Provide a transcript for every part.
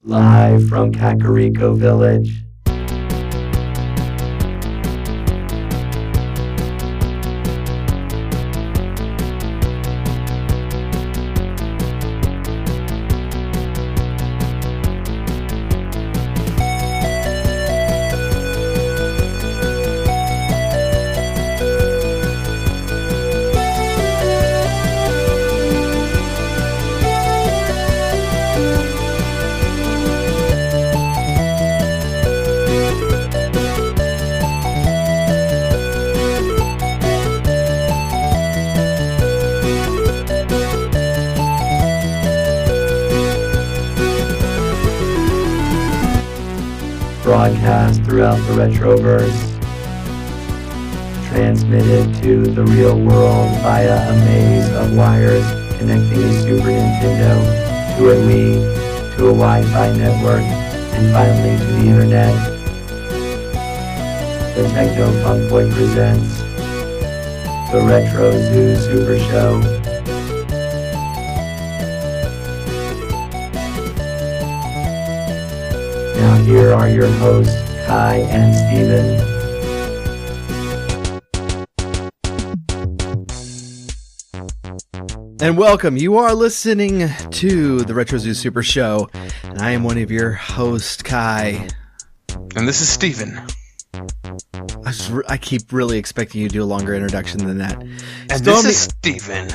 Live from Kakariko Village. Broadcast throughout the Retroverse, transmitted to the real world via a maze of wires connecting a Super Nintendo to a Wii, to a Wi-Fi network, and finally to the Internet. The Techno Funk Boy presents the Retro Zoo Super Show. Now here are your hosts, Kai and Steven. And welcome. You are listening to the Retro Zoo Super Show, and I am one of your hosts, Kai. And this is Steven. I keep really expecting you to do a longer introduction than that. And this is Steven.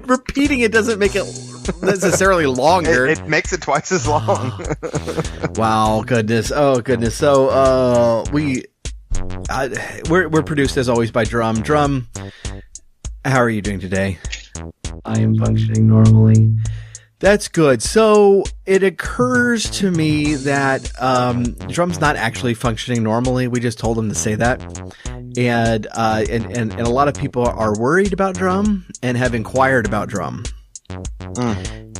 Repeating it doesn't make it necessarily longer. It makes it twice as long. Wow, goodness. Oh, goodness. So, we're produced as always by DRUM. DRUM, how are you doing today? I am functioning normally. That's good. So it occurs to me that DRUM's not actually functioning normally. We just told him to say that, and a lot of people are worried about DRUM and have inquired about DRUM.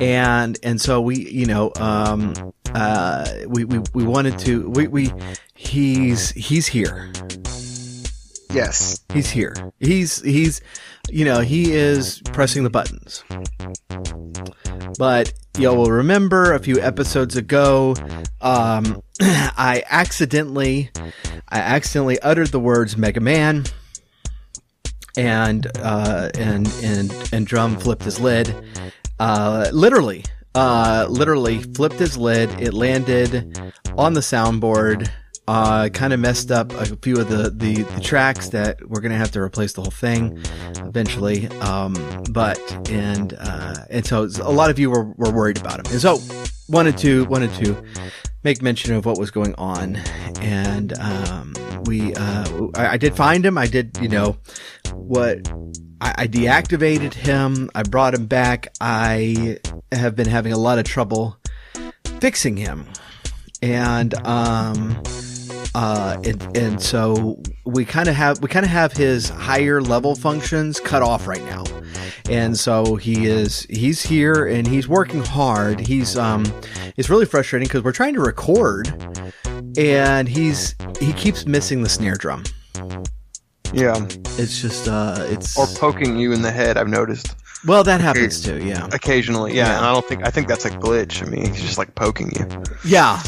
And so we wanted to he's here. Yes, he's here. He is pressing the buttons. But you'll remember a few episodes ago, I accidentally uttered the words Mega Man, and DRUM flipped his lid. Literally flipped his lid. It landed on the soundboard. Kind of messed up a few of the tracks that we're gonna have to replace the whole thing eventually. And so a lot of you were worried about him, and so wanted to make mention of what was going on. And I did find him. I did I deactivated him. I brought him back. I have been having a lot of trouble fixing him, and so we kind of have his higher level functions cut off right now, and so he's here and he's working hard. It's really frustrating because we're trying to record, and he keeps missing the snare drum. Yeah, it's just or poking you in the head. I've noticed. Well, that happens too, yeah. Occasionally, yeah. And I think that's a glitch. I mean, he's just like poking you. Yeah.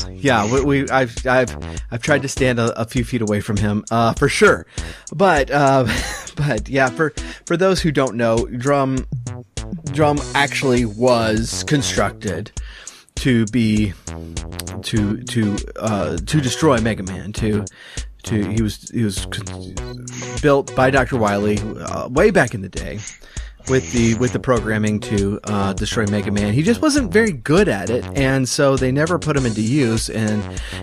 I've tried to stand a few feet away from him, for sure. But yeah, for those who don't know, DRUM actually was constructed to destroy Mega Man. He was built by Dr. Wily way back in the day. With the programming to destroy Mega Man. He just wasn't very good at it, and so they never put him into use, and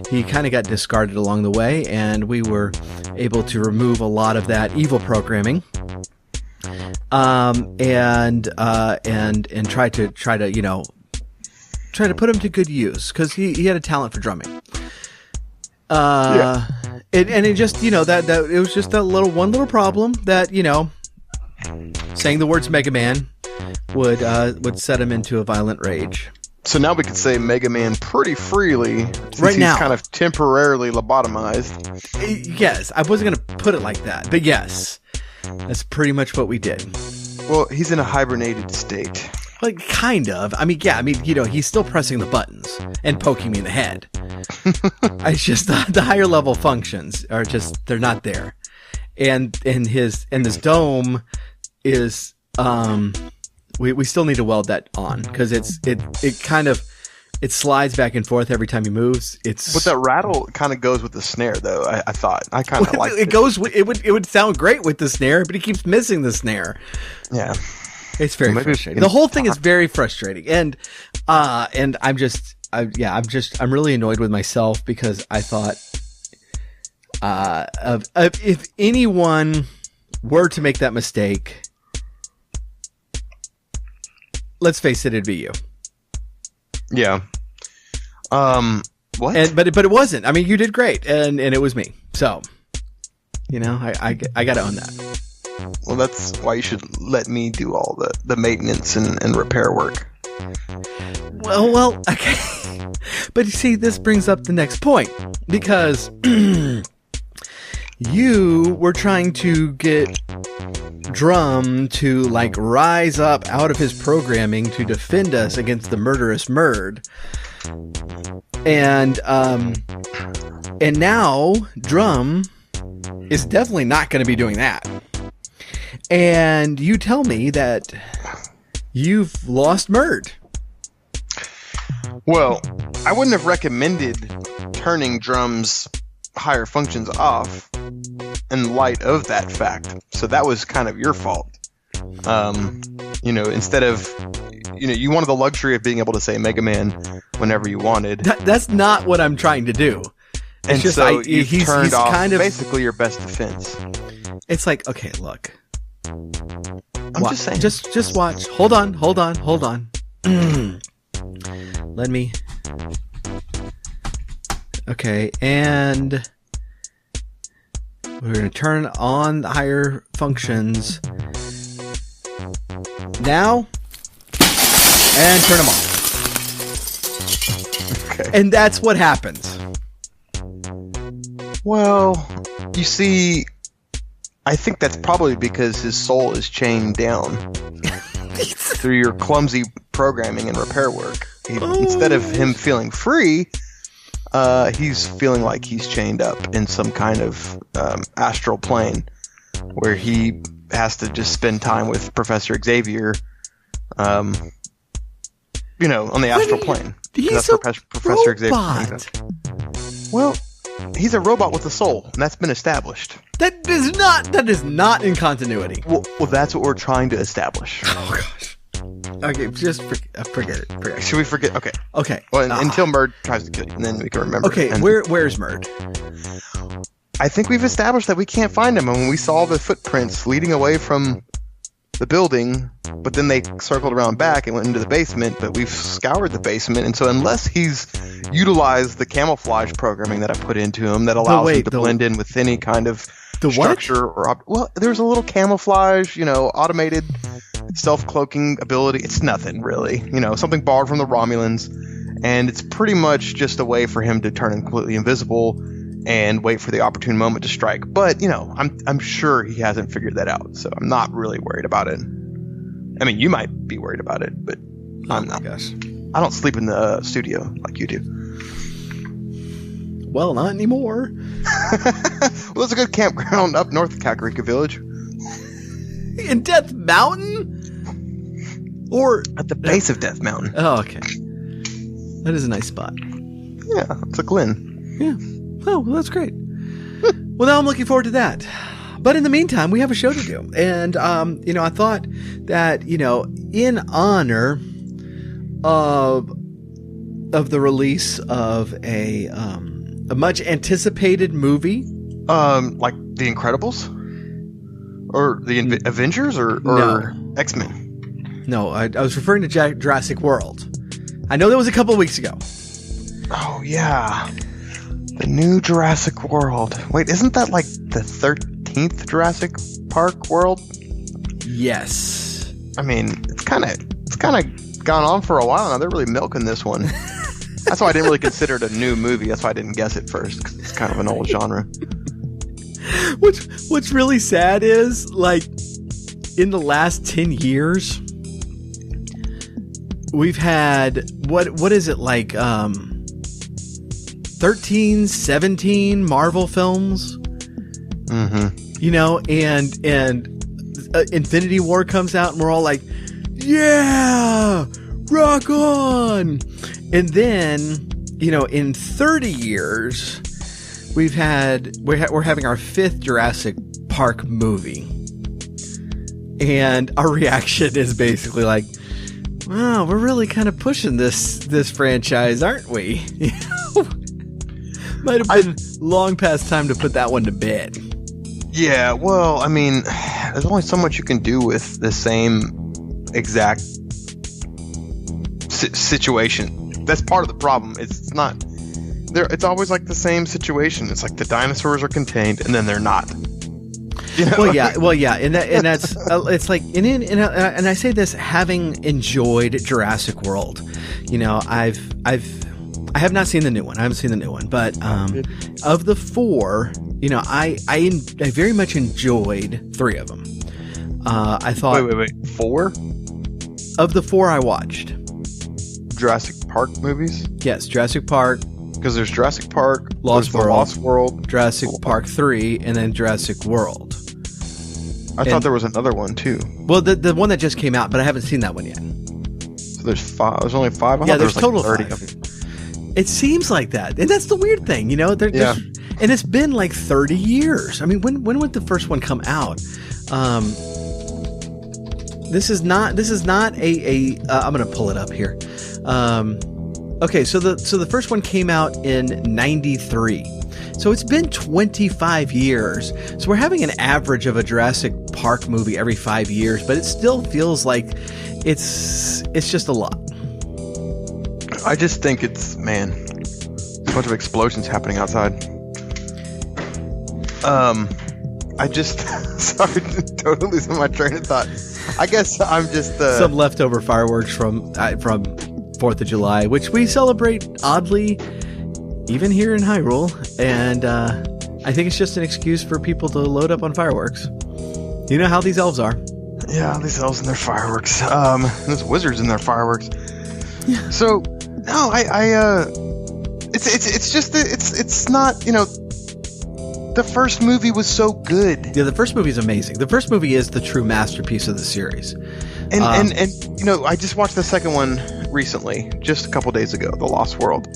he kind of got discarded along the way, and we were able to remove a lot of that evil programming, and try to put him to good use, because he had a talent for drumming. And it just that it was just that one little problem that saying the words Mega Man would set him into a violent rage. So now we could say Mega Man pretty freely, since right now. He's kind of temporarily lobotomized. Yes, I wasn't going to put it like that, but yes, that's pretty much what we did. Well, he's in a hibernated state. Like, kind of. I mean, yeah. I mean, you know, he's still pressing the buttons and poking me in the head. It's just the higher level functions are just, they're not there. And this dome is, we still need to weld that on because it kind of, it slides back and forth every time he moves. But that rattle kind of goes with the snare, though. I thought I kind of like it. It would sound great with the snare, but he keeps missing the snare. Yeah, it's very frustrating. The whole thing is very frustrating, and I'm really annoyed with myself because I thought, if anyone were to make that mistake, let's face it, it'd be you. Yeah. What? But it wasn't. I mean, you did great, and it was me. So, you know, I got to own that. Well, that's why you should let me do all the maintenance and repair work. Well, okay. But you see, this brings up the next point because you were trying to get Drum to like rise up out of his programming to defend us against the murderous MURD, and now Drum is definitely not going to be doing that. And you tell me that you've lost MURD. Well, I wouldn't have recommended turning Drum's higher functions off in light of that fact. So that was kind of your fault. You know, instead of, you know, you wanted the luxury of being able to say Mega Man whenever you wanted. That's not what I'm trying to do. It's and just so he's turned off kind of basically your best defense. It's like, okay, look. I'm just saying. Just watch. Hold on. Let me. Okay, and we're going to turn on the higher functions now and turn them off. Okay. And that's what happens. Well, you see, I think that's probably because his soul is chained down through your clumsy programming and repair work. Instead of him feeling free, he's feeling like he's chained up in some kind of astral plane where he has to just spend time with Professor Xavier, you know, on the astral plane. He's a Professor robot. Xavier. Well, he's a robot with a soul, and that's been established. That is not in continuity. Well, that's what we're trying to establish. Oh gosh. Okay, just forget it. Should we forget? Okay. Okay. Well, until MURD tries to kill you, and then we can remember. Okay, where's MURD? I think we've established that we can't find him. And when we saw the footprints leading away from the building, but then they circled around back and went into the basement, but we've scoured the basement, and so unless he's utilized the camouflage programming that I put into him that allows him to blend in with any kind of structure or well, there's a little camouflage, you know, automated self-cloaking ability. It's nothing really, you know, something borrowed from the Romulans, and it's pretty much just a way for him to turn completely invisible and wait for the opportune moment to strike. But, you know, I'm sure he hasn't figured that out, so I'm not really worried about it. I mean, you might be worried about it, but I'm not. Gosh. I don't sleep in the studio like you do. Well, not anymore. Well, there's a good campground up north of Kakarika Village. In Death Mountain? Or at the base of Death Mountain. Oh, okay. That is a nice spot. Yeah, it's a glen. Yeah. Oh, well, that's great. Well, now I'm looking forward to that. But in the meantime, we have a show to do. And, you know, I thought that, you know, in honor of the release of a much anticipated movie. Like The Incredibles? Or the Avengers? Or no. X-Men? No, I was referring to Jurassic World. I know that was a couple of weeks ago. Oh, yeah. The new Jurassic World. Wait, isn't that like the 13th Jurassic Park world? Yes. I mean, it's kind of gone on for a while now. They're really milking this one. That's why I didn't really consider it a new movie. That's why I didn't guess it first, because it's kind of an old genre. What's really sad is, like, in the last 10 years, we've had what is it like 13, 17 Marvel films. You know, and Infinity War comes out and we're all like, yeah, rock on. And then, you know, in 30 years, we're having our 5th Jurassic Park movie. And our reaction is basically like, wow, we're really kind of pushing this franchise, aren't we? You know? Might have been long past time to put that one to bed. Yeah, well, I mean, there's only so much you can do with the same exact situation. That's part of the problem. It's not there. It's always like the same situation. It's like the dinosaurs are contained, and then they're not. You know? Well, yeah, and that's it's like, and I say this having enjoyed Jurassic World. You know, I have not seen the new one. I haven't seen the new one, but of the 4. You know, I very much enjoyed 3 of them. I thought... Wait. 4? Of the 4 I watched. Jurassic Park movies? Yes, Jurassic Park. Because there's Jurassic Park, Lost World, Jurassic World. Park 3, and then Jurassic World. I thought there was another one, too. Well, the one that just came out, but I haven't seen that one yet. So there's 5. There's only 5? Yeah, there's total like 30 5. of them. It seems like that. And that's the weird thing, you know? And it's been like 30 years. I mean, when would the first one come out? This is not a I'm going to pull it up here. Okay, so the first one came out in 93. So it's been 25 years. So we're having an average of a Jurassic Park movie every 5 years, but it still feels like it's just a lot. I just think it's a bunch of explosions happening outside. I just sorry, totally losing my train of thought. I guess I'm just some leftover fireworks from 4th of July, which we celebrate oddly, even here in Hyrule, and I think it's just an excuse for people to load up on fireworks. You know how these elves are. Yeah, these elves and their fireworks. Those wizards and their fireworks. Yeah. So no, it's just that it's not, you know. The first movie was so good. Yeah, the first movie is amazing. The first movie is the true masterpiece of the series. And you know, I just watched the second one recently, just a couple days ago, The Lost World,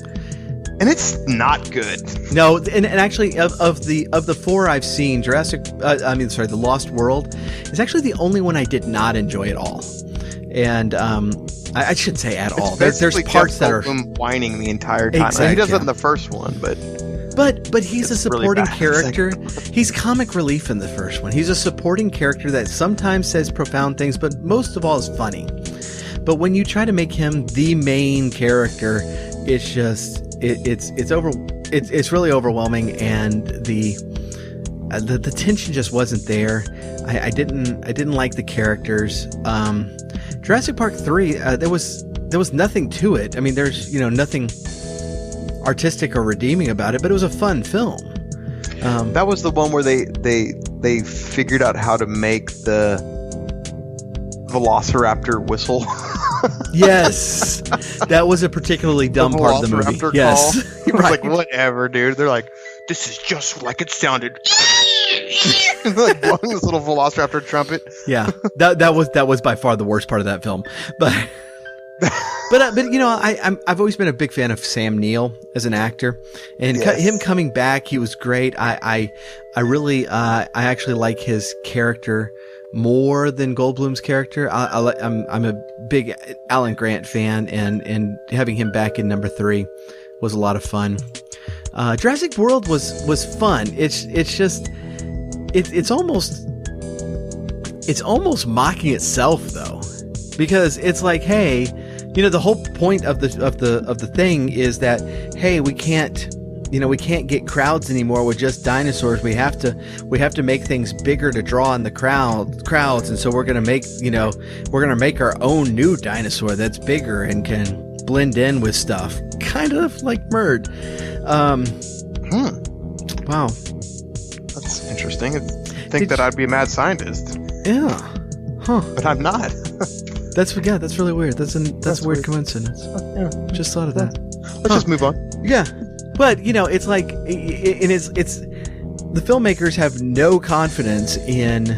and it's not good. No, and actually, of the 4 I've seen, The Lost World is actually the only one I did not enjoy at all. And I shouldn't say at all. There's parts that are whining the entire time. Exactly. I mean, he does it in the first one, but he's a supporting character. He's comic relief in the first one. He's a supporting character that sometimes says profound things, but most of all is funny. But when you try to make him the main character, it's just it's really overwhelming, and the tension just wasn't there. I didn't like the characters. Jurassic Park 3, there was nothing to it. I mean, there's nothing artistic or redeeming about it, but it was a fun film. That was the one where they figured out how to make the Velociraptor whistle. Yes, that was a particularly dumb part of the movie. Call. Yes, he was like, whatever, dude. They're like, this is just like it sounded. Like blowing this little Velociraptor trumpet. Yeah, that was by far the worst part of that film, but. But I've always been a big fan of Sam Neill as an actor, and him coming back, he was great. I really I actually like his character more than Goldblum's character. I'm a big Alan Grant fan, and having him back in number 3 was a lot of fun. Jurassic World was fun. It's almost mocking itself though, because it's like, hey. The whole point of the thing is that, hey, we can't get crowds anymore with just dinosaurs. We have to make things bigger to draw in the crowds, and so we're gonna make our own new dinosaur that's bigger and can blend in with stuff, kind of like MURD. Wow, that's interesting. I'd be a mad scientist. Yeah, huh? But I'm not. That's really weird. That's a weird coincidence. Yeah. Just thought of that. Let's just move on. Yeah, but it's like, it's the filmmakers have no confidence in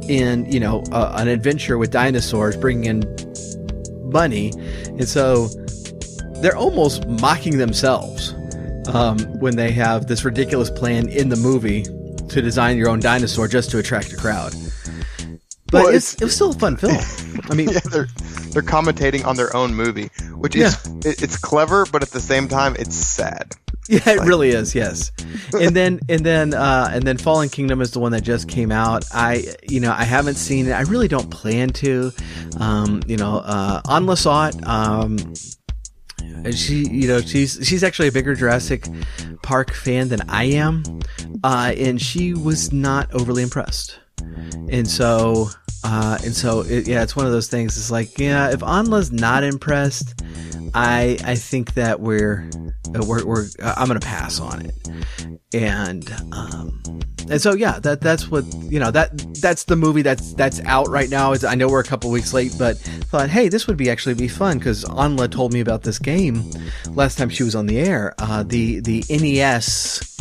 an adventure with dinosaurs bringing in money, and so they're almost mocking themselves when they have this ridiculous plan in the movie to design your own dinosaur just to attract a crowd. But it was still a fun film. I mean, yeah, they're commentating on their own movie, which is it's clever, but at the same time, it's sad. Yeah, it really is. Yes, and then Fallen Kingdom is the one that just came out. I haven't seen it. I really don't plan to. Anla saw it. She's actually a bigger Jurassic Park fan than I am, and she was not overly impressed. And so it's one of those things. It's like, if Anla's not impressed, I think that I'm gonna pass on it. And so that's what that's the movie that's out right now. I know we're a couple weeks late, but thought, hey, this would actually be fun because Anla told me about this game last time she was on the air. The NES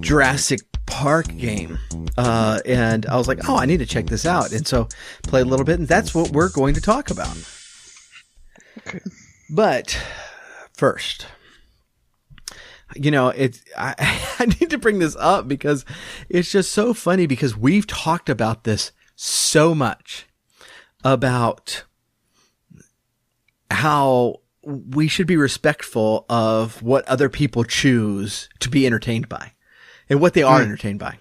Jurassic Park game, and I was like, oh, I need to check this out, and so played a little bit, and that's what we're going to talk about. Okay. But first, I need to bring this up because it's just so funny, because we've talked about this so much, about how we should be respectful of what other people choose to be entertained by and what they are entertained by.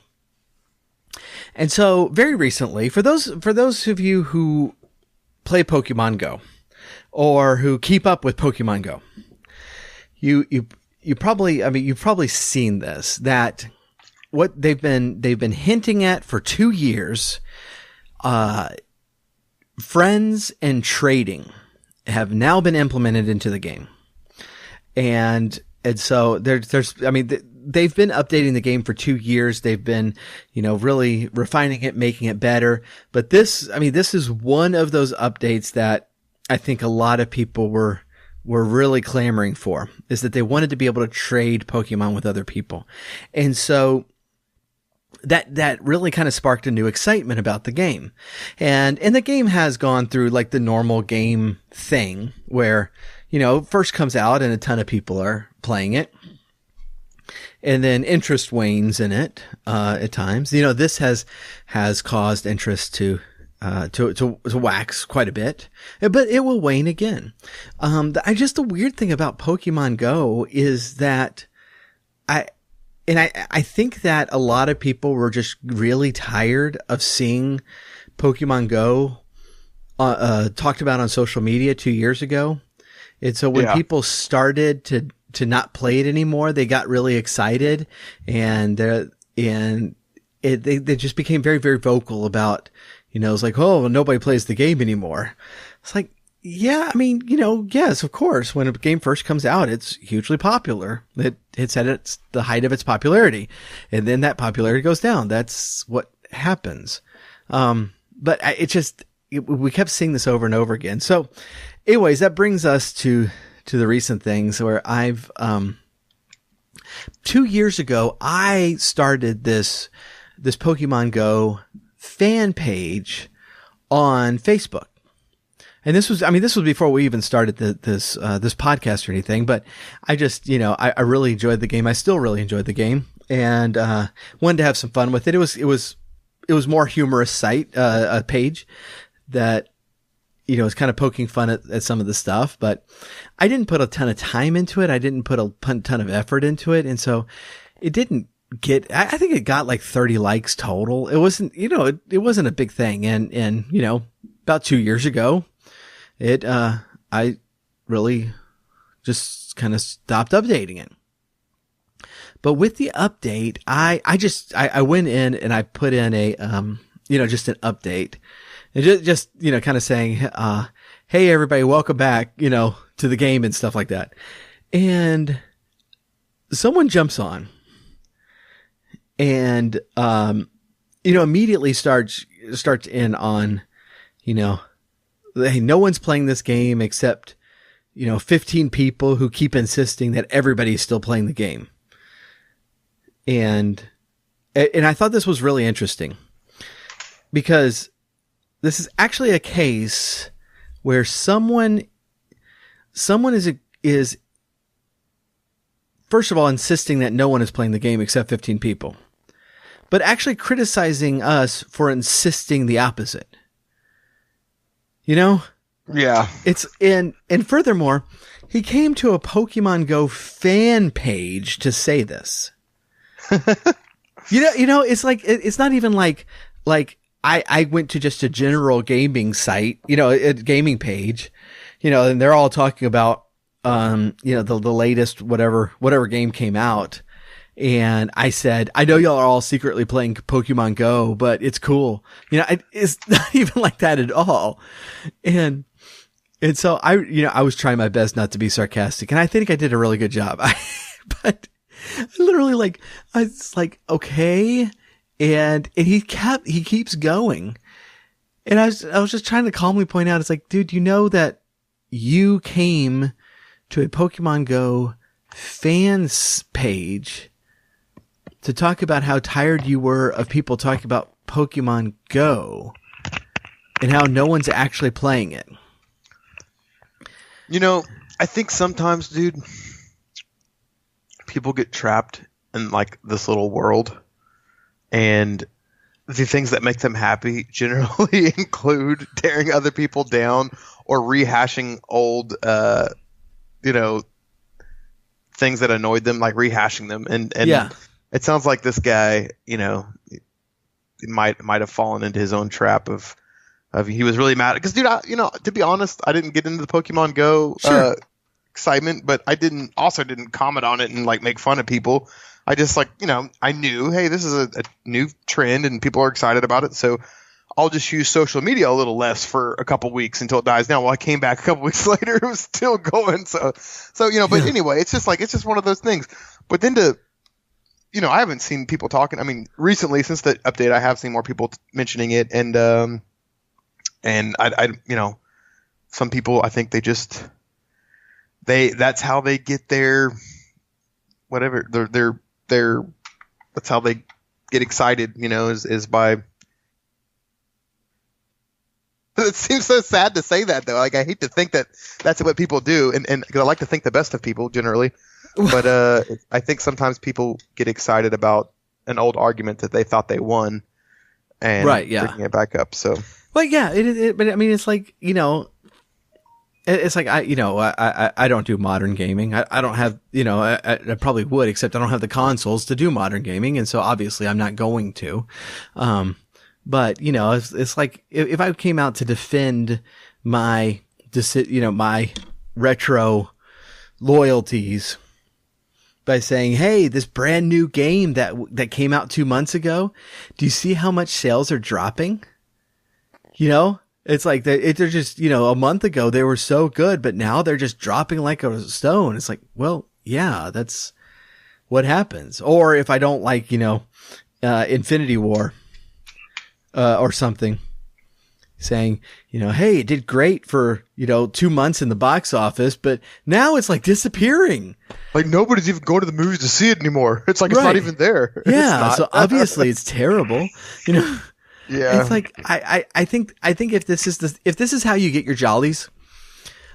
And so very recently, for those of you who play Pokemon Go or who keep up with Pokemon Go, you've probably seen this, that what they've been hinting at for 2 years, friends and trading have now been implemented into the game. And so they've been updating the game for 2 years. They've been, really refining it, making it better. But this is one of those updates that I think a lot of people were really clamoring for, is that they wanted to be able to trade Pokemon with other people. And so that really kind of sparked a new excitement about the game. And the game has gone through like the normal game thing where, first comes out and a ton of people are playing it. And then interest wanes in it, at times. This has caused interest to wax quite a bit, but it will wane again. The weird thing about Pokemon Go is that I think that a lot of people were just really tired of seeing Pokemon Go, talked about on social media 2 years ago. And so when people started to not play it anymore, they got really excited, and they just became very, very vocal about, it's like, oh, well, nobody plays the game anymore. It's like, yeah, yes, of course. When a game first comes out, it's hugely popular. It's at the height of its popularity, and then that popularity goes down. That's what happens. But we kept seeing this over and over again. So anyways, that brings us to the recent things where 2 years ago, I started this Pokemon Go fan page on Facebook. And this was before we even started this podcast or anything, but I just, I really enjoyed the game. I still really enjoyed the game, and wanted to have some fun with it. It was more humorous a page that, is kind of poking fun at some of the stuff, but I didn't put a ton of time into it. I didn't put a ton of effort into it. And so it didn't I think it got like 30 likes total. It wasn't, it wasn't a big thing. And, about 2 years ago, I really just kind of stopped updating it. But with the update, I went in and I put in a, just an update. And just kind of saying, hey, everybody, welcome back, to the game and stuff like that. And someone jumps on and, immediately starts in on, hey, no one's playing this game except, 15 people who keep insisting that everybody's still playing the game. And I thought this was really interesting because this is actually a case where someone is first of all insisting that no one is playing the game except 15 people, but actually criticizing us for insisting the opposite. Yeah. It's and furthermore, he came to a Pokemon Go fan page to say this. It's like it's not even like I went to just a general gaming site, a gaming page, and they're all talking about the latest whatever game came out. And I said, I know y'all are all secretly playing Pokemon Go, but it's cool. It's not even like that at all. And so I was trying my best not to be sarcastic, and I think I did a really good job. But I literally I was like, okay. And he keeps going. And I was just trying to calmly point out, it's like, dude, you know that you came to a Pokemon Go fans page to talk about how tired you were of people talking about Pokemon Go and how no one's actually playing it. I think sometimes, dude, people get trapped in this little world, and the things that make them happy generally include tearing other people down or rehashing old, things that annoyed them, like rehashing them. And yeah. It sounds like this guy, might have fallen into his own trap of he was really mad because, dude, to be honest, I didn't get into the Pokemon Go excitement, but I didn't comment on it and make fun of people. I just I knew, hey, this is a new trend and people are excited about it, so I'll just use social media a little less for a couple weeks until it dies down. Well, I came back a couple weeks later, it was still going. So but anyway, it's just one of those things. But then I haven't seen people talking. I mean, recently since the update, I have seen more people mentioning it, and I some people, I think that's how they get their whatever their that's how they get excited, is by. It seems so sad to say that, though. I hate to think that that's what people do, and because I like to think the best of people generally, but I think sometimes people get excited about an old argument that they thought they won, and bringing it back up. So, well, yeah, but I mean, it's like it's like I don't do modern gaming. I don't have I probably would, except I don't have the consoles to do modern gaming, and so obviously I'm not going to. But it's like if I came out to defend my my retro loyalties by saying, hey, this brand new game that came out 2 months ago, do you see how much sales are dropping? It's like they're just, a month ago they were so good, but now they're just dropping like a stone. It's like, well, yeah, that's what happens. Or if I don't like, Infinity War, or something, saying, hey, it did great for, 2 months in the box office, but now it's disappearing. Nobody's even going to the movies to see it anymore. It's it's not even there. Yeah. So obviously it's terrible, Yeah. It's like, I think if this is how you get your jollies,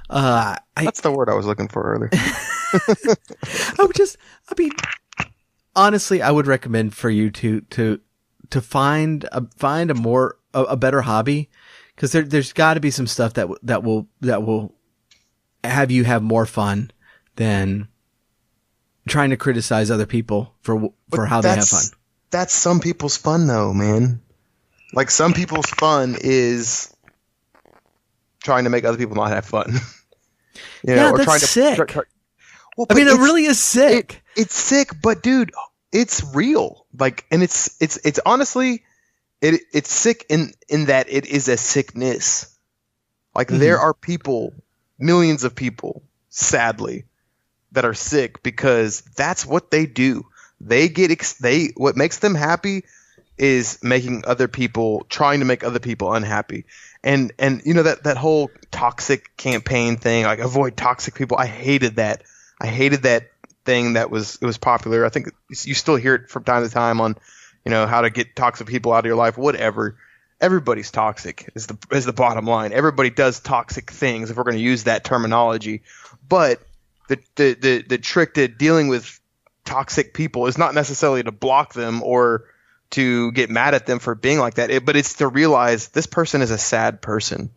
that's the word I was looking for earlier. Honestly, I would recommend for you to find a better hobby, because there's got to be some stuff that will have you have more fun than trying to criticize other people for how they have fun. That's some people's fun, though, man. Some people's fun is trying to make other people not have fun. That's sick. Well, it really is sick. It's sick, but dude, it's real. And it's honestly, it's sick in that it is a sickness. There are people, millions of people, sadly, that are sick because that's what they do. What makes them happy is trying to make other people unhappy. And you know, that whole toxic campaign thing, like avoid toxic people. I hated that. I hated that thing it was popular. I think you still hear it from time to time on, you know, how to get toxic people out of your life, whatever. Everybody's toxic is the bottom line. Everybody does toxic things, if we're going to use that terminology. But the trick to dealing with toxic people is not necessarily to block them or to get mad at them for being like that, but it's to realize this person is a sad person.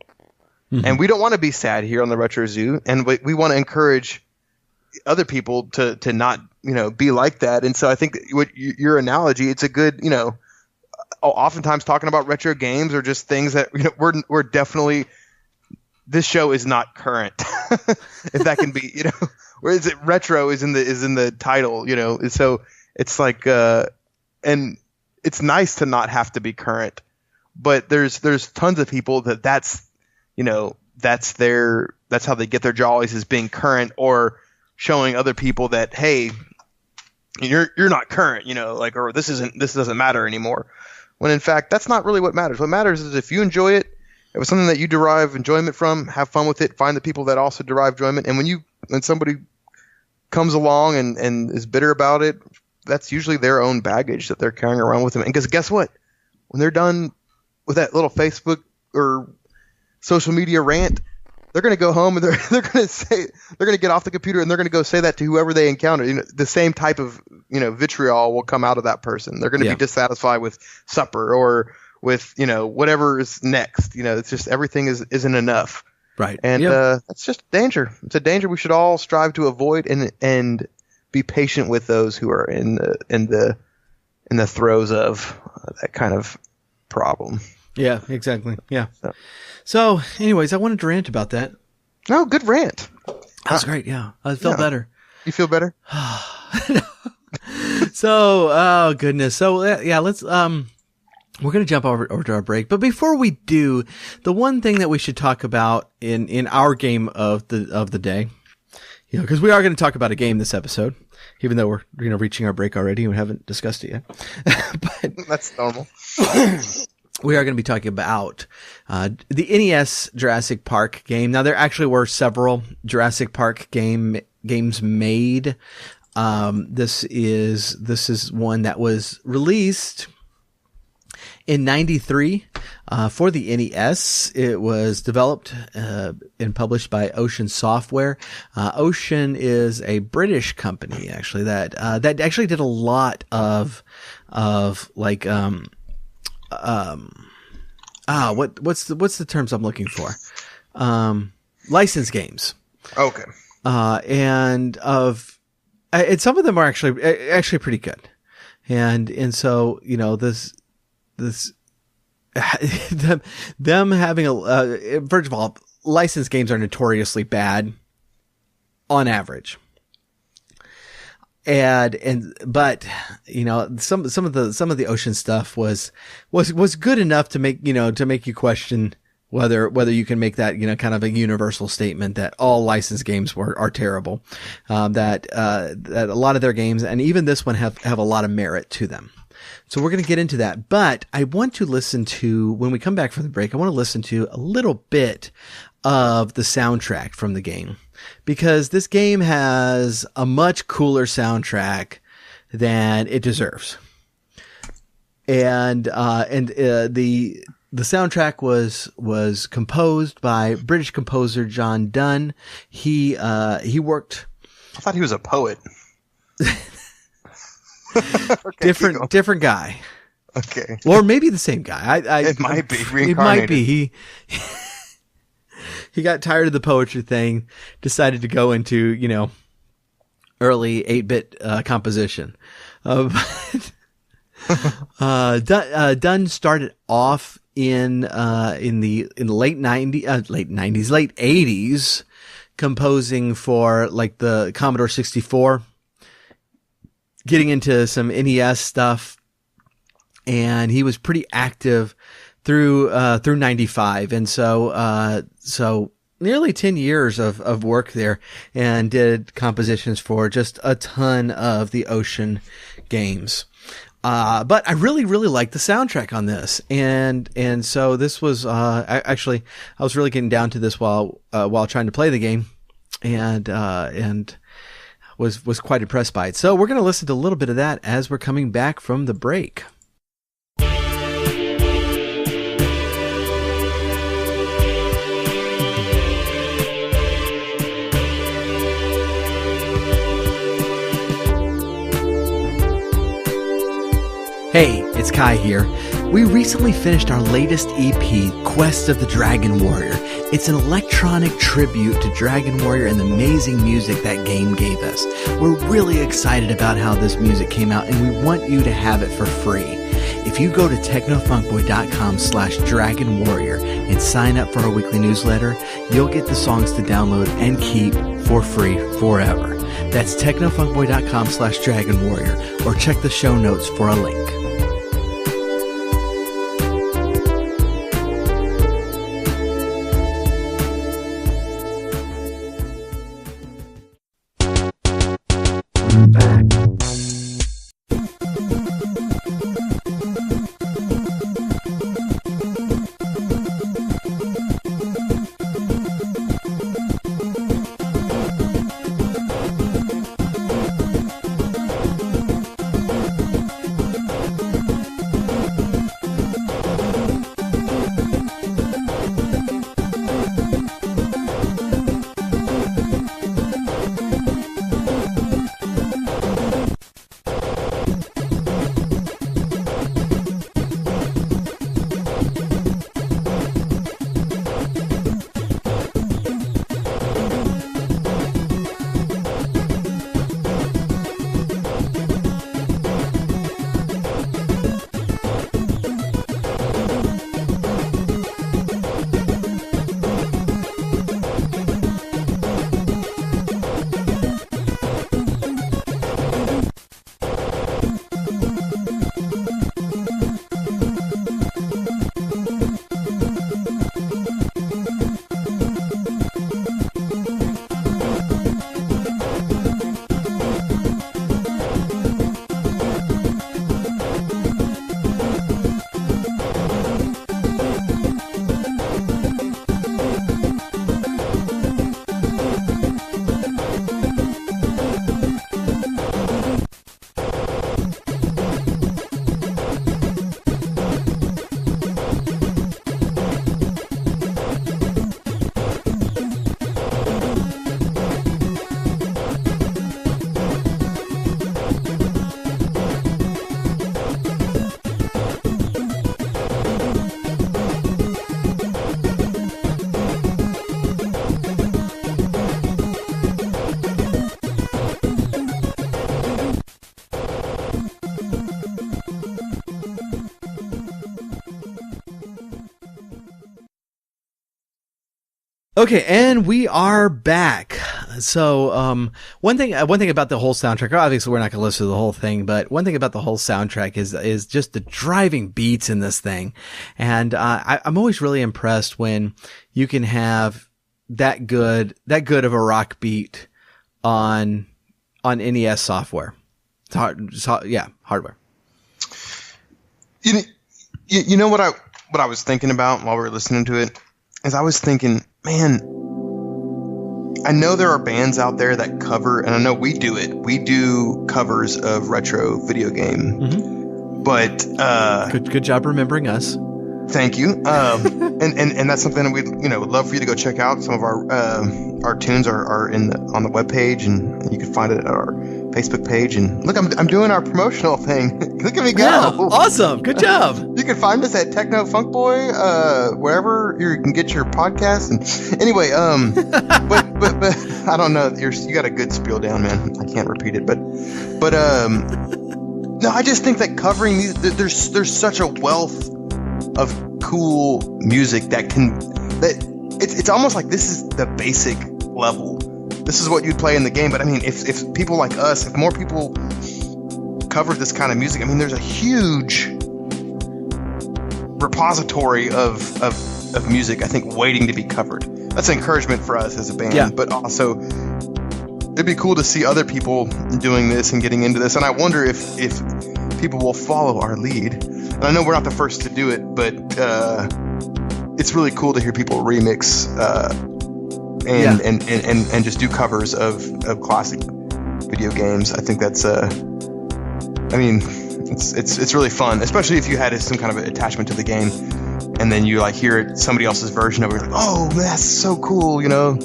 Mm-hmm. And we don't want to be sad here on the Retro Zoo, and we want to encourage other people to not, you know, be like that. And so I think your analogy, it's a good, you know, oftentimes talking about retro games or just things that, you know, we're definitely, this show is not current. If that can be, you know, whereas it retro is in the title, you know. So it's like and it's nice to not have to be current, but there's tons of people that's you know, that's how they get their jollies, is being current or showing other people that, hey, you're not current, you know, like, or this doesn't matter anymore. When in fact, that's not really what matters. What matters is if you enjoy it, if it's something that you derive enjoyment from, have fun with it, find the people that also derive enjoyment. And when somebody comes along and is bitter about it, that's usually their own baggage that they're carrying around with them. And because guess what? When they're done with that little Facebook or social media rant, they're going to go home and they're going to get off the computer and they're going to go say that to whoever they encounter. You know, the same type of, you know, vitriol will come out of that person. They're going to be dissatisfied with supper or with, you know, whatever is next. You know, it's just everything isn't enough. Right. And that's just danger. It's a danger we should all strive to avoid and be patient with those who are in the throes of that kind of problem. Yeah, exactly. Yeah. So, anyways, I wanted to rant about that. Oh, good rant. That was great. Yeah, I felt better. You feel better? So, oh goodness. So, yeah, let's we're going to jump over to our break. But before we do, the one thing that we should talk about in our game of the day, you know, because we are going to talk about a game this episode, even though we're, you know, reaching our break already and we haven't discussed it yet. But that's normal. We are going to be talking about the NES Jurassic Park game. Now, there actually were several Jurassic Park games made. This is one that was released in '93 for the NES. It was developed and published by Ocean Software. Ocean is a British company, actually, that actually did a lot of like what's the terms I'm looking for? Licensed games. Okay. And some of them are actually pretty good. And so, you know, this them having first of all, licensed games are notoriously bad on average. But you know, some of the Ocean stuff was good enough to make you question whether you can make that, you know, kind of a universal statement that all licensed games are terrible. That a lot of their games, and even this one, have a lot of merit to them. So we're going to get into that. But I want to listen to, when we come back from the break, I want to listen to a little bit of the soundtrack from the game, because this game has a much cooler soundtrack than it deserves. And the soundtrack was composed by British composer John Donne. He worked. I thought he was a poet. Okay, different guy. Okay. Or maybe the same guy. It might be reincarnated. It might be. He got tired of the poetry thing, decided to go into, you know, early 8-bit composition. Dunn started off in the late 80s, composing for like the Commodore 64, getting into some NES stuff, and he was pretty active through 95. And so nearly 10 years of work there, and did compositions for just a ton of the Ocean games. But I really, really like the soundtrack on this, and so this was I was really getting down to this while trying to play the game, and was quite impressed by it. So we're going to listen to a little bit of that as we're coming back from the break. Hey, it's Kai here. We recently finished our latest EP, Quest of the Dragon Warrior. It's an electronic tribute to Dragon Warrior and the amazing music that game gave us. We're really excited about how this music came out, and we want you to have it for free. If you go to technofunkboy.com/Dragon Warrior and sign up for our weekly newsletter, you'll get the songs to download and keep for free forever. That's technofunkboy.com/Dragon Warrior, or check the show notes for a link. Back. Okay, and we are back. So, one thing about the whole soundtrack, obviously we're not going to listen to the whole thing, but one thing about the whole soundtrack is just the driving beats in this thing. And, I'm always really impressed when you can have that good of a rock beat on NES software. Hardware. You know what I was thinking about while we were listening to it is I was thinking, man, I know there are bands out there that cover, and I know we do it. We do covers of retro video game, but good job remembering us. Thank you. And that's something that we would love for you to go check out. Some of our tunes are on the webpage, and you can find it at our Facebook page. And look, I'm doing our promotional thing. Look at me go! Yeah, awesome, good job. You can find us at Techno Funk Boy, wherever you can get your podcast. And anyway, but I don't know. You got a good spiel down, man. I can't repeat it, but no, I just think that covering these, there's such a wealth of cool music it's almost like this is the basic level. This is what you'd play in the game. But I mean, if people like us, if more people covered this kind of music, I mean, there's a huge repository of music, I think, waiting to be covered. That's an encouragement for us as a band, but also it'd be cool to see other people doing this and getting into this. And I wonder if people will follow our lead. And I know we're not the first to do it, but it's really cool to hear people remix and just do covers of classic video games. I think that's it's really fun, especially if you had some kind of attachment to the game, and then you like hear somebody else's version of it. You're like, oh, that's so cool, you know.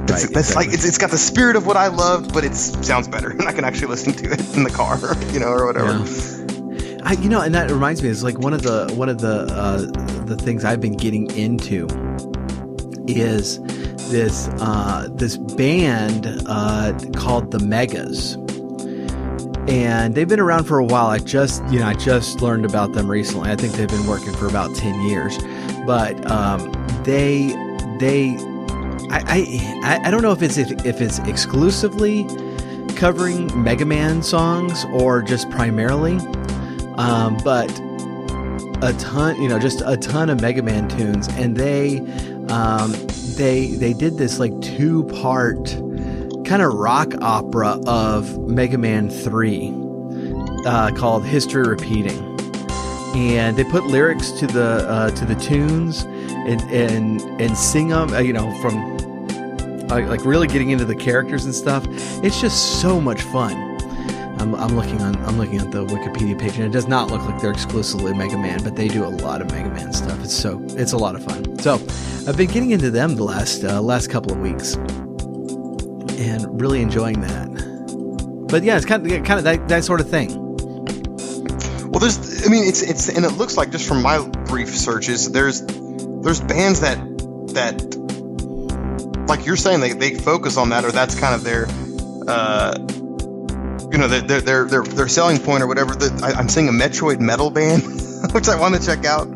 It's got the spirit of what I loved, but it sounds better, and I can actually listen to it in the car, you know, or whatever. Yeah. And that reminds me, it's like one of the things I've been getting into is this band called the Megas. And they've been around for a while. I just learned about them recently. I think they've been working for about 10 years. But I don't know if it's exclusively covering Mega Man songs or just primarily, but a ton, just a ton of Mega Man tunes. And they did this like 2-part kind of rock opera of Mega Man 3 called History Repeating, and they put lyrics to the tunes and sing them, from like really getting into the characters and stuff. It's just so much fun. I'm looking at the Wikipedia page, and it does not look like they're exclusively Mega Man, but they do a lot of Mega Man stuff. It's a lot of fun. So I've been getting into them the last couple of weeks, and really enjoying that. But yeah, it's kind of that sort of thing. Well, it's and it looks like, just from my brief searches, there's bands that like you're saying, they focus on that, or that's kind of their their selling point or whatever. I'm seeing a Metroid metal band, which I want to check out.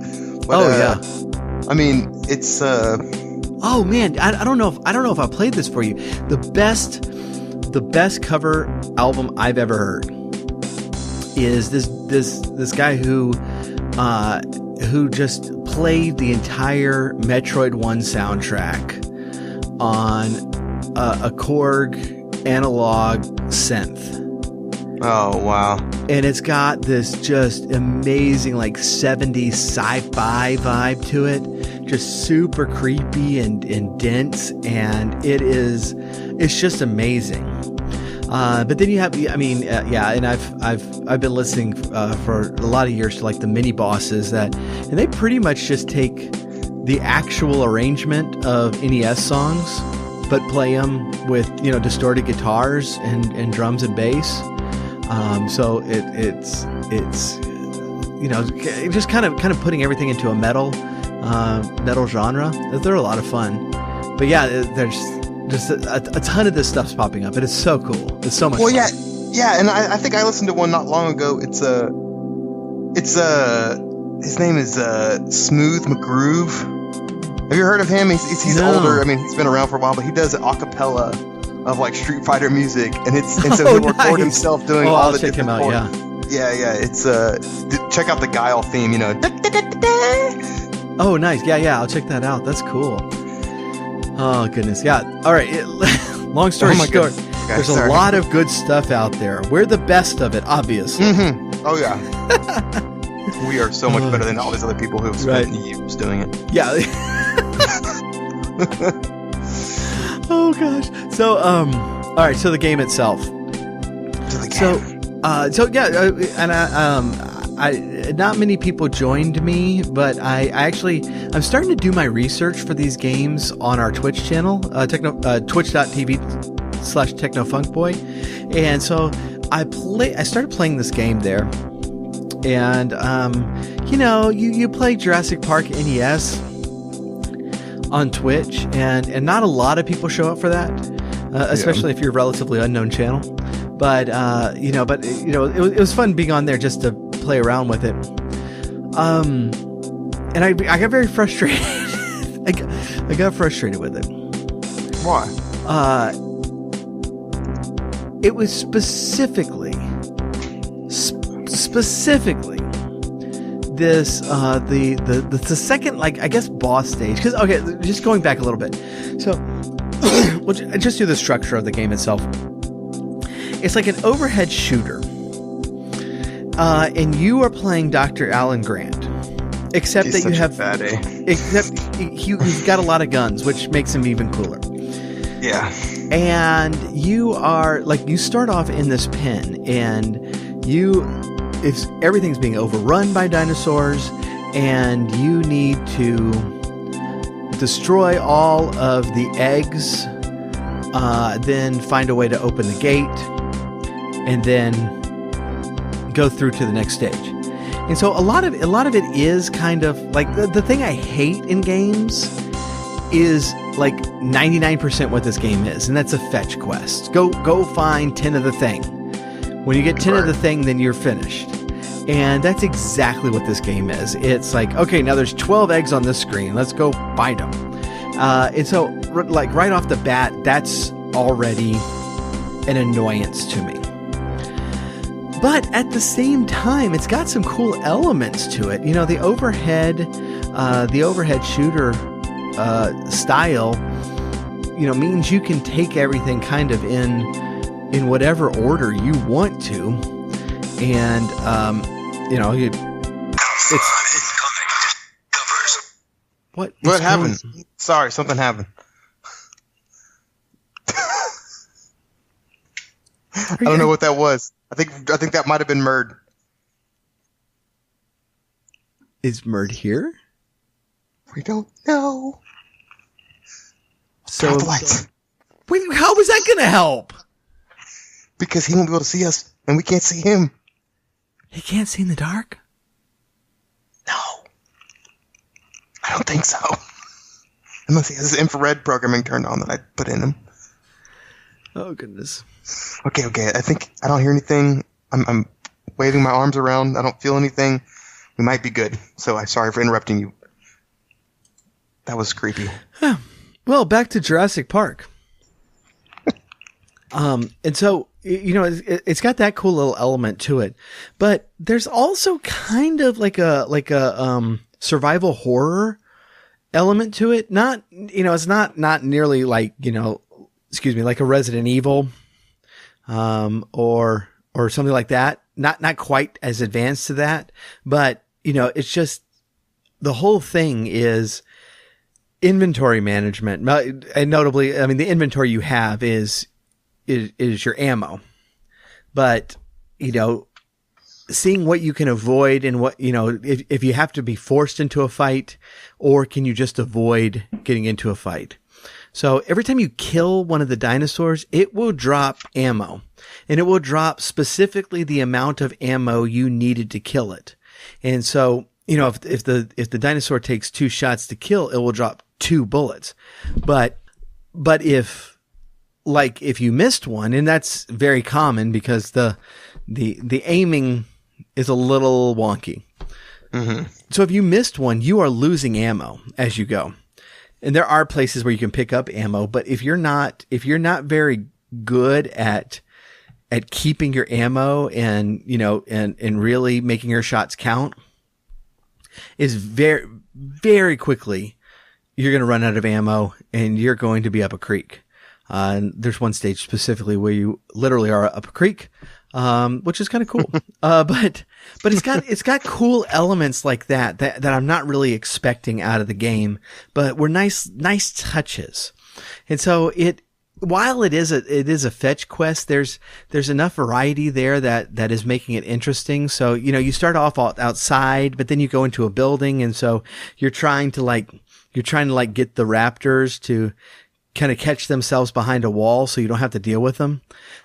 But, I mean, it's oh man, I don't know if I played this for you. The best cover album I've ever heard is this guy who just played the entire Metroid 1 soundtrack on a Korg analog synth. Oh wow. And it's got this just amazing like 70s sci-fi vibe to it. Just super creepy and dense, and it's just amazing. But then you have, and I've been listening for a lot of years to like the mini bosses and they pretty much just take the actual arrangement of NES songs, but play them with distorted guitars and drums and bass. So it's just kind of putting everything into a metal genre. They're a lot of fun. But yeah, there's just a ton of this stuff's popping up, and it's so cool. It's so much fun. Yeah, and I think I listened to one not long ago. It's his name is Smooth McGroove. Have you heard of him? He's older. I mean, he's been around for a while, but he does an acapella of like Street Fighter music, and so he'll record himself doing all I'll the check different him out. chords. Yeah. It's check out the Guile theme. Oh, nice. Yeah. I'll check that out. That's cool. Oh goodness. Yeah. All right. Long story short, there's a lot of good stuff out there. We're the best of it, obviously. Mm-hmm. Oh yeah. We are so much better than all these other people who have spent years doing it. Yeah. Oh gosh. So all right. So the game itself. And not many people joined me, but I'm starting to do my research for these games on our Twitch channel, twitch.tv/technofunkboy. And so I started playing this game there. And, you play Jurassic Park NES on Twitch, and not a lot of people show up for that, especially if you're a relatively unknown channel. But, it was fun being on there just to play around with it. And I got very frustrated. I got frustrated with it. Why? It was specifically this the second, like, I guess, boss stage. Because just going back a little bit. So we'll just do the structure of the game itself. It's like an overhead shooter. and you are playing Dr. Alan Grant. Except He's that you such a have, baddie. except he's got a lot of guns, which makes him even cooler. Yeah. And you are like, you start off in this pen, and everything's being overrun by dinosaurs, and you need to destroy all of the eggs, then find a way to open the gate, and then go through to the next stage. And so a lot of it is kind of like the thing I hate in games is like 99% what this game is, and that's a fetch quest. Go find 10 of the thing. When you get 10 of the thing, then you're finished. And that's exactly what this game is. It's like, okay, now there's 12 eggs on this screen. Let's go find them. And so, like, right off the bat, that's already an annoyance to me. But at the same time, it's got some cool elements to it. You know, the overhead shooter style, you know, means you can take everything kind of in whatever order you want to, and you know, it's what happened? Sorry, something happened. I don't know what that was. I think that might have been MURD. Is MURD here? We don't know. So, Turn off the lights. Wait, how was that going to help? Because he won't be able to see us, and we can't see him. He can't see in the dark? No. I don't think so. Unless he has his infrared programming turned on that I put in him. Oh, goodness. Okay. I think I don't hear anything. I'm waving my arms around. I don't feel anything. We might be good. So I'm sorry for interrupting you. That was creepy. Well, back to Jurassic Park. And so, you know, it's got that cool little element to it, but there's also kind of like a survival horror element to it. Not, you know, it's not nearly like, you know, like a Resident Evil, or something like that. Not quite as advanced to that, but you know, it's just the whole thing is inventory management. And notably, I mean, the inventory you have is your ammo, but you know, seeing what you can avoid and what, you know, if you have to be forced into a fight, or can you just avoid getting into a fight? So every time you kill one of the dinosaurs, it will drop ammo, and it will drop specifically the amount of ammo you needed to kill it. And so, you know, if the dinosaur takes 2 shots to kill, it will drop 2 bullets. But if you missed one, and that's very common because the aiming is a little wonky. Mm-hmm. So if you missed one, you are losing ammo as you go. And there are places where you can pick up ammo, but if you're not very good at keeping your ammo and, you know, and really making your shots count, is very, very quickly you're going to run out of ammo and you're going to be up a creek. And there's one stage specifically where you literally are up a creek, which is kind of cool. But it's got cool elements like that I'm not really expecting out of the game, but were nice touches. And so while it is a fetch quest, there's enough variety there that is making it interesting. So, you know, you start off outside, but then you go into a building, and so you're trying to get the raptors to kind of catch themselves behind a wall so you don't have to deal with them.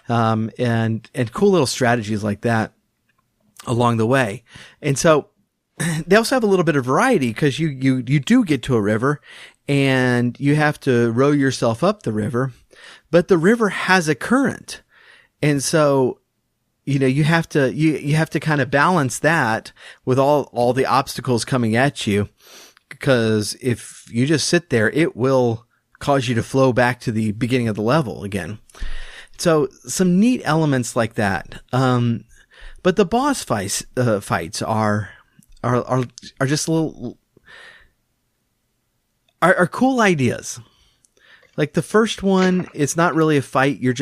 And cool little strategies like that along the way. And so they also have a little bit of variety because you do get to a river and you have to row yourself up the river, but the river has a current. And so, you know, you have to kind of balance that with all the obstacles coming at you, because if you just sit there, it will cause you to flow back to the beginning of the level again. So some neat elements like that. But the boss fights are just a little, are cool ideas. Like the first one, it's not really a fight. You're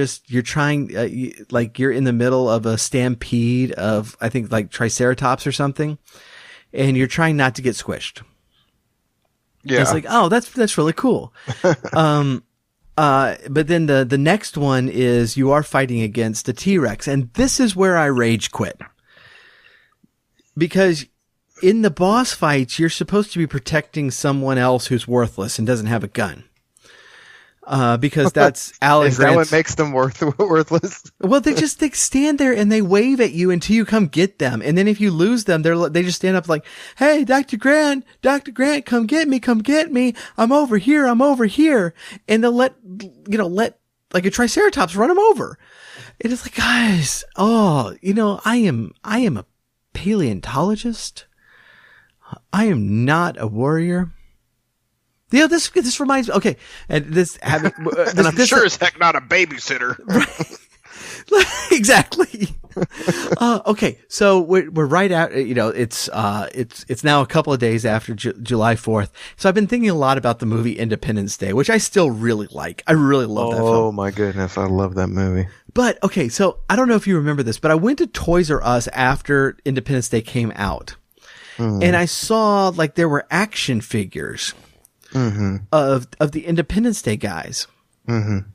trying, you're in the middle of a stampede of, I think, like Triceratops or something, and you're trying not to get squished. Yeah. And it's like, oh, that's really cool. But then the next one is you are fighting against a T-Rex, and this is where I rage quit. Because in the boss fights, you're supposed to be protecting someone else who's worthless and doesn't have a gun. Because that's Alan Is that what makes them worthless? Well, they stand there and they wave at you until you come get them. And then if you lose them, they just stand up like, hey, Dr. Grant, come get me. I'm over here. And they'll let like a Triceratops run them over. It is like, guys, I am a paleontologist. I am not a warrior. Yeah, this reminds me. Okay, and and I'm sure as heck not a babysitter. Right. Exactly. Okay, so we're right out. It's now a couple of days after July 4th. So I've been thinking a lot about the movie Independence Day, which I still really like. I really love that film. Oh my goodness, I love that movie. But okay, so I don't know if you remember this, but I went to Toys R Us after Independence Day came out, and I saw like there were action figures. Of the Independence Day guys. And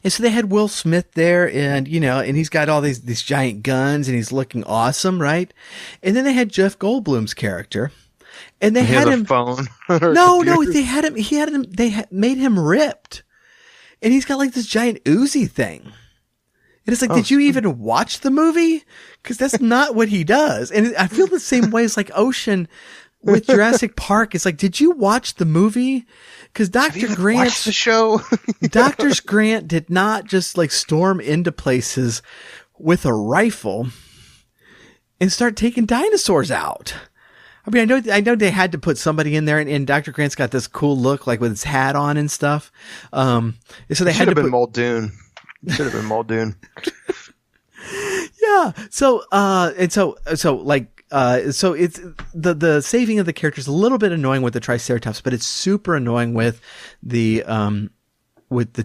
so they had Will Smith there and he's got all these giant guns and he's looking awesome, right? And then they had Jeff Goldblum's character and they had him phone. No, they made him ripped. And he's got like this giant Uzi thing. And it's like, did you even watch the movie? Cause that's not what he does. And I feel the same way as like Ocean with Jurassic Park. It's like, did you watch the movie? Because Dr. Grant watched the show. Dr. Grant did not just like storm into places with a rifle and start taking dinosaurs out. I mean, I know they had to put somebody in there, and Dr. Grant's got this cool look, like with his hat on and stuff. So they had to put Muldoon. Should have been Muldoon. Yeah. So it's the saving of the characters a little bit annoying with the Triceratops, but it's super annoying with the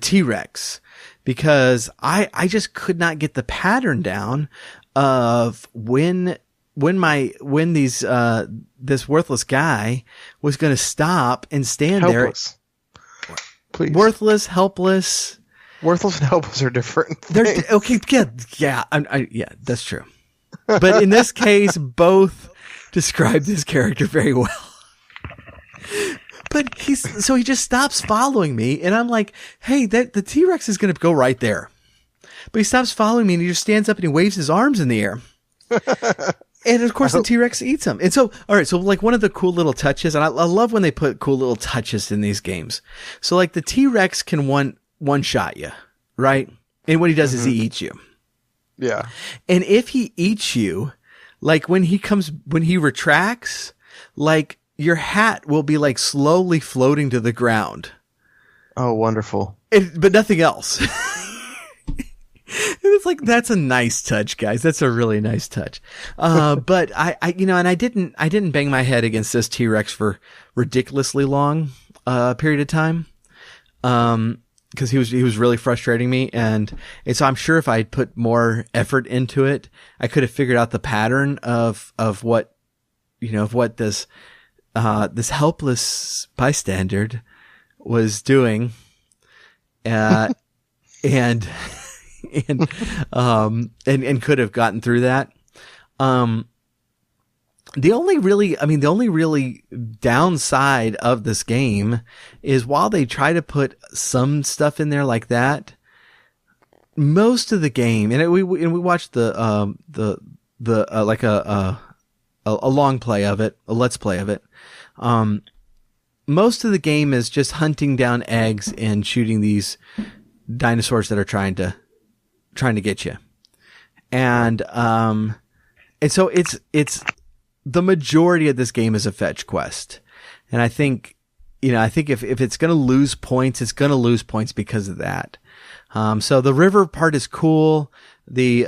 T-Rex because I just could not get the pattern down of when this worthless guy was going to stop and stand helpless. There. Please. Worthless, helpless. Worthless and helpless are different. They're okay. Yeah, yeah, that's true. But in this case, both describe this character very well. But he just stops following me, and I'm like, hey, the T-Rex is going to go right there. But he stops following me, and he just stands up and he waves his arms in the air. And of course, the T-Rex eats him. And so, all right, so like one of the cool little touches, and I love when they put cool little touches in these games. So like the T-Rex can one shot you, right? And what he does is he eats you. Yeah. And if he eats you, like when he retracts, like your hat will be like slowly floating to the ground. Oh, wonderful. But nothing else. It's like, that's a nice touch, guys. That's a really nice touch. But I didn't bang my head against this T-Rex for ridiculously long, period of time. Because he was really frustrating me, and so I'm sure if I had put more effort into it, I could have figured out the pattern of what this helpless bystander was doing, and could have gotten through that. The only really downside of this game is while they try to put some stuff in there like that, most of the game, and we watched a long play of it, a let's play of it. Most of the game is just hunting down eggs and shooting these dinosaurs that are trying to get you. And so it's the majority of this game is a fetch quest. And I think if it's going to lose points, it's going to lose points because of that. So the river part is cool. The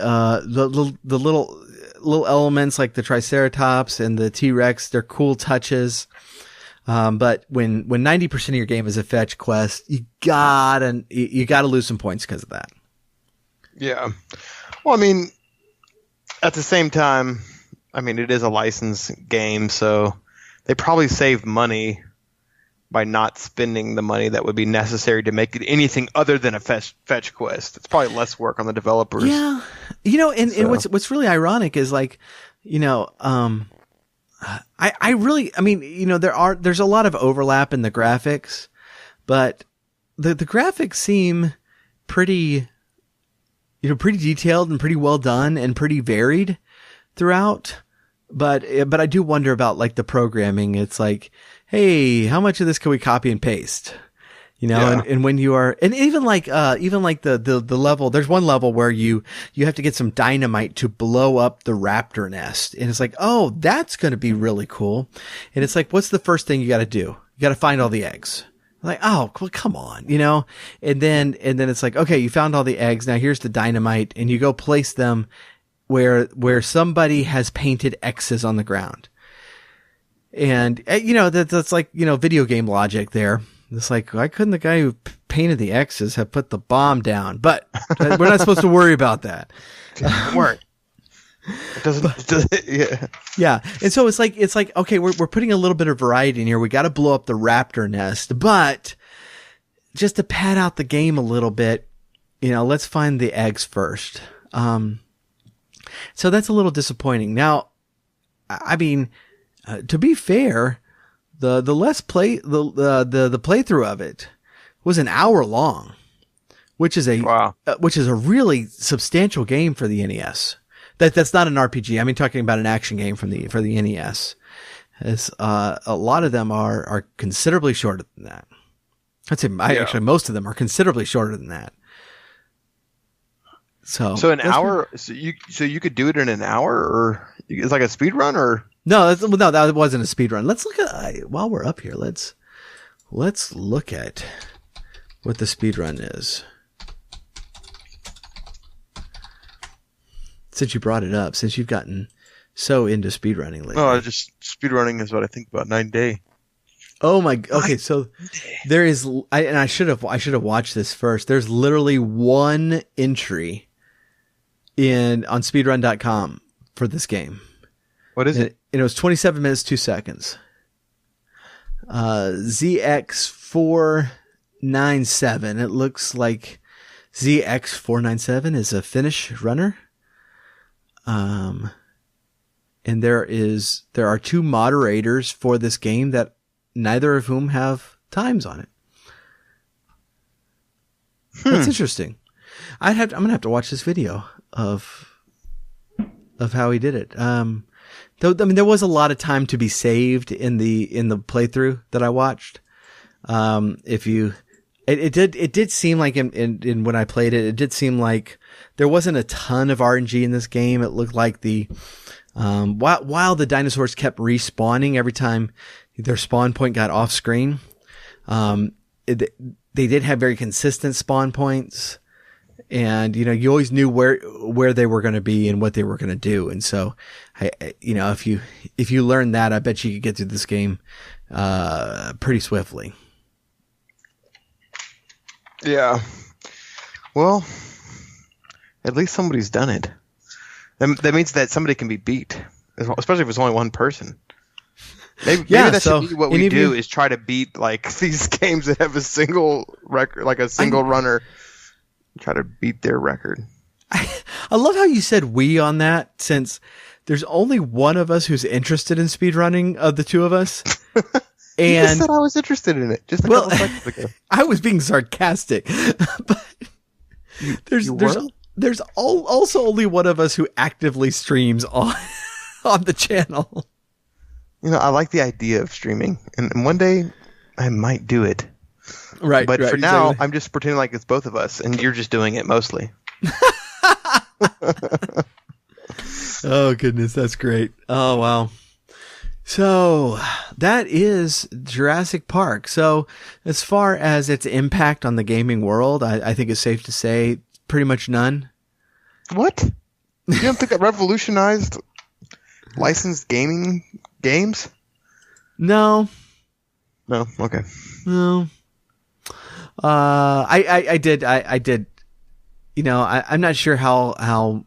little elements like the Triceratops and the T-Rex, they're cool touches. But when 90% of your game is a fetch quest, you gotta lose some points because of that. Yeah. Well, I mean, at the same time, I mean, it is a licensed game, so they probably save money by not spending the money that would be necessary to make it anything other than a fetch quest. It's probably less work on the developers. Yeah. And what's really ironic is like, there's a lot of overlap in the graphics, but the graphics seem pretty detailed and pretty well done and pretty varied throughout. But I do wonder about like the programming. It's like, hey, how much of this can we copy and paste? And when you are, and even like the level, there's one level where you have to get some dynamite to blow up the raptor nest. And it's like, oh, that's going to be really cool. And it's like, what's the first thing you got to do? You got to find all the eggs. Like, oh, well, come on, and then it's like, okay, you found all the eggs. Now here's the dynamite, and you go place them where somebody has painted X's on the ground. And, that's like, video game logic there. It's like, why couldn't the guy who painted the X's have put the bomb down? But we're not supposed to worry about that. Don't worry. It doesn't, yeah. Yeah. And so it's like, okay, we're putting a little bit of variety in here. We got to blow up the raptor nest, but just to pad out the game a little bit, let's find the eggs first. So that's a little disappointing. Now, I mean, to be fair, the playthrough of it was an hour long, which is a really substantial game for the NES. That's not an RPG. I mean, talking about an action game for the NES. A lot of them are considerably shorter than that. I'd say actually most of them are considerably shorter than that. So an hour. So you could do it in an hour, or it's like a speed run, or no, that wasn't a speed run. Let's look at while we're up here. Let's look at what the speed run is. Since you brought it up, since you've gotten so into speedrunning lately. No, speedrunning is what I think about 9 Day. Oh my, okay, so there is, I should have watched this first. There's literally one entry on speedrun.com for this game. What is it? And it was 27 minutes, 2 seconds. ZX497. It looks like ZX497 is a Finnish runner. And there are two moderators for this game that neither of whom have times on it. That's interesting. I'm gonna have to watch this video of how he did it. Though, I mean, there was a lot of time to be saved in the playthrough that I watched. It did seem like in when I played it, it did seem like there wasn't a ton of RNG in this game. It looked like while the dinosaurs kept respawning every time their spawn point got off screen, they did have very consistent spawn points, and you always knew where they were going to be and what they were going to do. And so, if you learn that, I bet you could get through this game pretty swiftly. Yeah. Well, at least somebody's done it. That means that somebody can be beat, especially if it's only one person. Maybe that should be what we do, is try to beat like these games that have a single record, like a single runner. Try to beat their record. I love how you said "we" on that, since there's only one of us who's interested in speedrunning of the two of us. And you just said I was interested in it just a couple seconds ago. I was being sarcastic, but there's also only one of us who actively streams on the channel. I like the idea of streaming, and one day I might do it. Right. But for now, I'm just pretending like it's both of us, and you're just doing it mostly. Oh, goodness. That's great. Oh, wow. So that is Jurassic Park. So as far as its impact on the gaming world, I think it's safe to say pretty much none. What? You don't think that revolutionized licensed games? No. No. Okay. No. I did. You know, I'm not sure how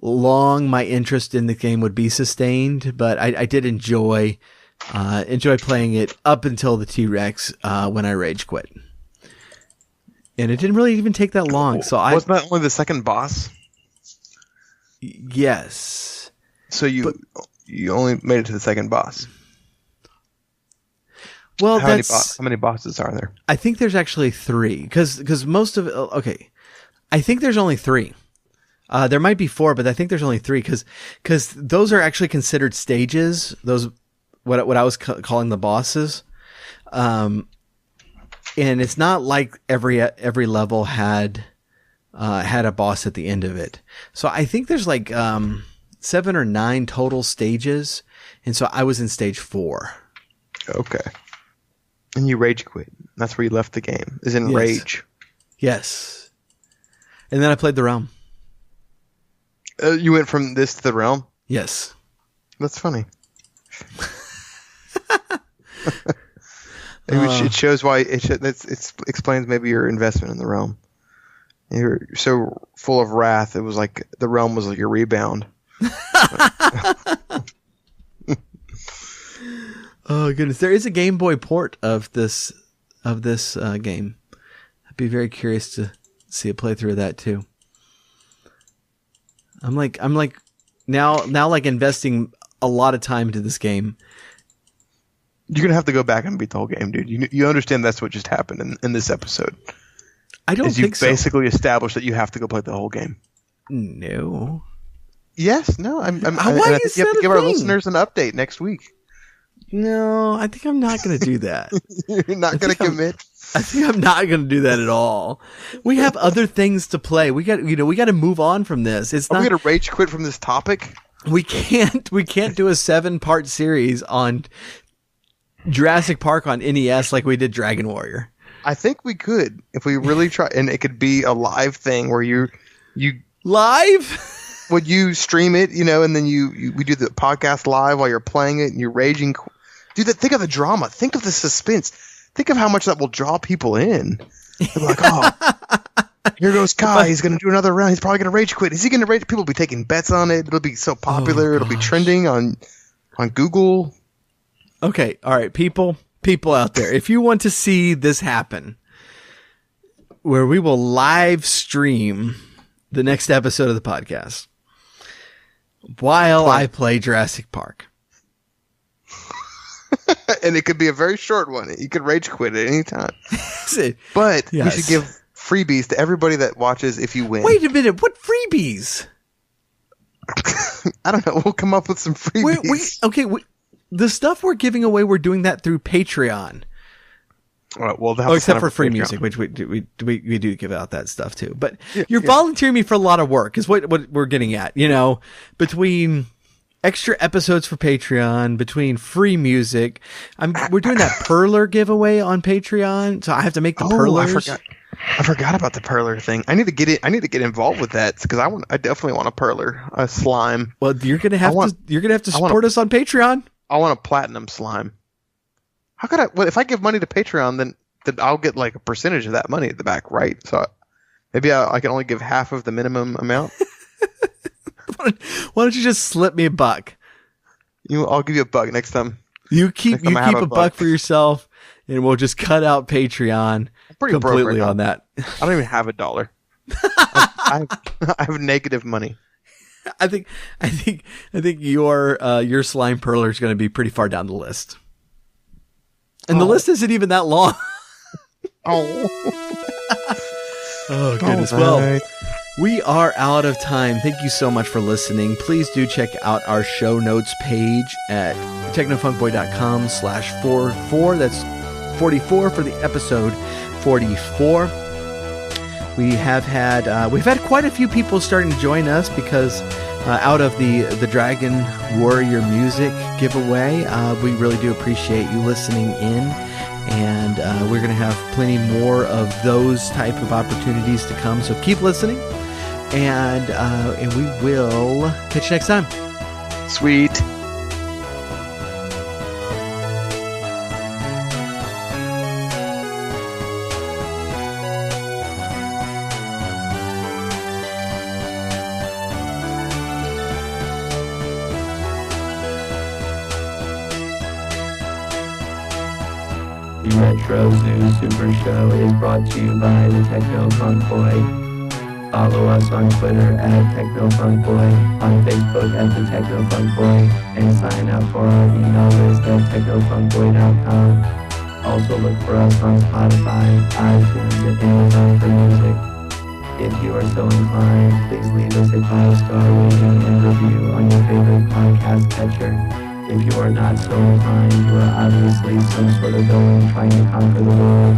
long my interest in the game would be sustained, but I did enjoy playing it up until the T-Rex when I rage quit. And it didn't really even take that long. So wasn't that only the second boss? Yes. So you only made it to the second boss. Well, how many bosses are there? I think there's actually 3 because most of it. I think there's only 3. There might be 4, but I think there's only 3 because those are actually considered stages. Those what I was calling the bosses. And it's not like every level had a boss at the end of it. So I think there's like 7 or 9 total stages, and so I was in stage 4. Okay. And you rage quit. That's where you left the game. Is in rage. Yes. And then I played the realm. You went from this to the realm? Yes. That's funny. It shows why it explains maybe your investment in the realm. You're so full of wrath. It was like the realm was like your rebound. Oh goodness! There is a Game Boy port of this game. I'd be very curious to see a playthrough of that too. I'm like now like investing a lot of time into this game. You're going to have to go back and beat the whole game, dude. You understand that's what just happened in this episode. I don't think so. You basically established that you have to go play the whole game. No. Yes, no. I think you have to give our listeners an update next week. No, I think I'm not going to do that. You're not going to commit? I think I'm not going to do that at all. We have other things to play. We got to move on from this. Are we going to rage quit from this topic? We can't do a 7-part series on Jurassic Park on NES like we did Dragon Warrior. I think we could if we really try, and it could be a live thing where you live. Would you stream it, and then we do the podcast live while you're playing it and you're raging. Dude, think of the drama. Think of the suspense. Think of how much that will draw people in. They're like, oh, here goes Kai. He's going to do another round. He's probably going to rage quit. Is he going to rage? People will be taking bets on it. It'll be so popular. It'll be trending on Google. Okay, all right, people out there, if you want to see this happen, where we will live stream the next episode of the podcast while I play Jurassic Park. And it could be a very short one. You could rage quit at any time. But we should give freebies to everybody that watches if you win. Wait a minute, what freebies? I don't know, we'll come up with some freebies. The stuff we're giving away, we're doing that through Patreon. Except for free music, which we do give out that stuff too. But you're volunteering me for a lot of work, is what we're getting at. Between extra episodes for Patreon, between free music, we're doing that Perler giveaway on Patreon, so I have to make the Perlers. I forgot about the Perler thing. I need to get involved with that because I definitely want a Perler, a slime. Well, you're gonna have to support us on Patreon. I want a platinum slime. How could I? Well, if I give money to Patreon, then I'll get like a percentage of that money at the back, right? So maybe I can only give half of the minimum amount. Why don't you just slip me $1? I'll give you $1 next time. You keep a buck for yourself, and we'll just cut out Patreon completely on that. I don't even have $1. I have negative money. I think your slime perler is going to be pretty far down the list, and the list isn't even that long. Oh goodness! Right. Well, we are out of time. Thank you so much for listening. Please do check out our show notes page at technofunkboy.com/44. That's 44 for the episode 44. We've had quite a few people starting to join us because out of the Dragon Warrior music giveaway, we really do appreciate you listening in, and we're going to have plenty more of those type of opportunities to come. So keep listening, and we will catch you next time. Sweet. Retro Zoo Super Show is brought to you by the Techno Funk Boy. Follow us on Twitter at Techno Funk Boy, on Facebook at the Techno Funk Boy, and sign up for our email list at technofunkboy.com. Also look for us on Spotify, iTunes, and Amazon for music. If you are so inclined, please leave us a 5-star rating and review on your favorite podcast catcher. If you are not so inclined, you are obviously some sort of villain trying to conquer the world.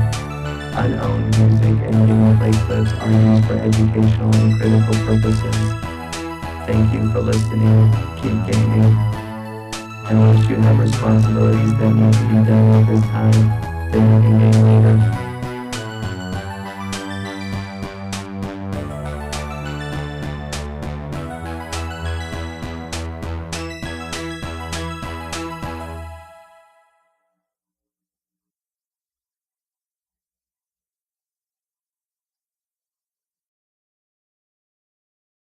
Unowned music and gameplay clips are used for educational and critical purposes. Thank you for listening. Keep gaming. And once you have responsibilities that need to be done at this time, then you can game later.